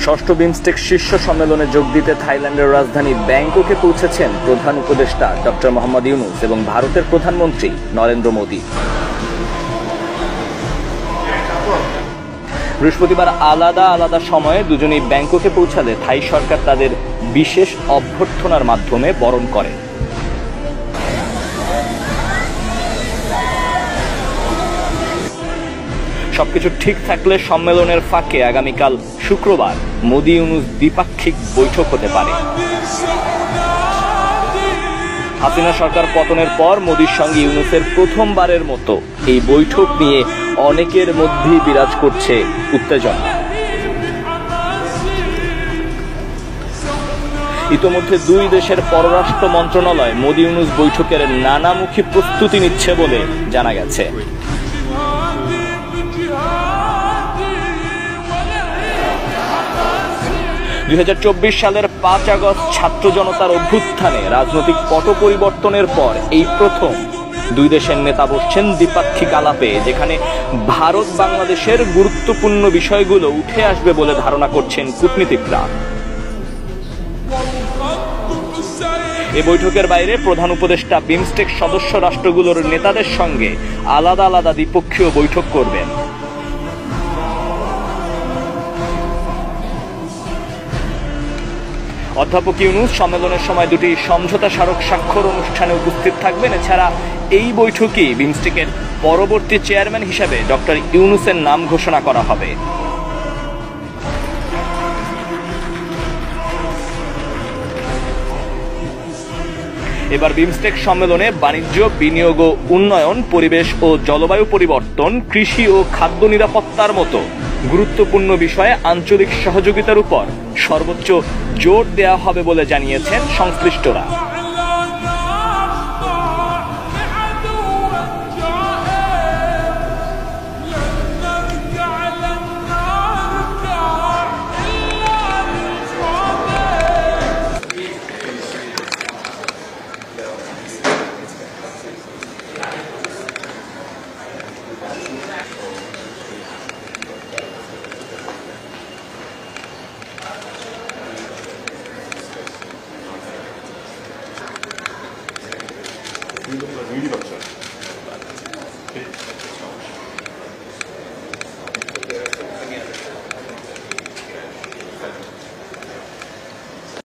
ষষ্ঠ বিমস্টেক শীর্ষ সম্মেলনে যোগ দিতে থাইল্যান্ডের রাজধানী ব্যাংককে পৌঁছেছেন প্রধান উপদেষ্টা ডক্টর মোহাম্মদ ইউনূস এবং ভারতের প্রধানমন্ত্রী নরেন্দ্র মোদি। বৃহস্পতিবার আলাদা আলাদা সময়ে দুজনেই ব্যাংককে পৌঁছালে থাই সরকার তাদের বিশেষ অভ্যর্থনার মাধ্যমে বরণ করে। সবকিছু ঠিক থাকলে সম্মেলনের ফাঁকে আগামীকাল শুক্রবার মোদি ইউনূস দ্বিপাক্ষিক বৈঠক হতে পারে। হাসিনা সরকার পতনের পর মোদির সঙ্গে ইউনূসের প্রথমবারের মতো এই বৈঠক নিয়ে অনেকের মধ্যেই বিরাজ করছে উত্তেজনা। ইতোমধ্যে দুই দেশের পররাষ্ট্র মন্ত্রণালয় মোদি ইউনূস বৈঠকের নানামুখী প্রস্তুতি নিচ্ছে বলে জানা গেছে। 2024 সালের 5 আগস্ট ছাত্র জনতার অভ্যুত্থানে রাজনৈতিক পট পরিবর্তনের পর এই প্রথম দুই দেশের নেতা বসছেন দ্বিপাক্ষিক আলাপে, যেখানে ভারত বাংলাদেশের গুরুত্বপূর্ণ বিষয়গুলো উঠে আসবে বলে ধারণা করছেন কূটনীতিকরা। এই বৈঠকের বাইরে প্রধান উপদেষ্টা বিমস্টেক সদস্য রাষ্ট্রগুলোর নেতাদের সঙ্গে আলাদা আলাদা দ্বিপক্ষীয় বৈঠক করবেন। অধ্যাপক ইউনূস সম্মেলনের সময় দুটি সমঝোতা স্মারক স্বাক্ষর অনুষ্ঠানে উপস্থিত থাকবেন। এছাড়া এই বৈঠকেই বিমস্টেকের পরবর্তী চেয়ারম্যান হিসেবে ডক্টর ইউনূসের নাম ঘোষণা করা হবে। এবার বিমস্টেক সম্মেলনে বাণিজ্য, বিনিয়োগ ও উন্নয়ন, পরিবেশ ও জলবায়ু পরিবর্তন, কৃষি ও খাদ্য নিরাপত্তার মতো গুরুত্বপূর্ণ বিষয়ে আঞ্চলিক সহযোগিতার উপর সর্বোচ্চ জোর দেওয়া হবে বলে জানিয়েছেন সংশ্লিষ্টরা।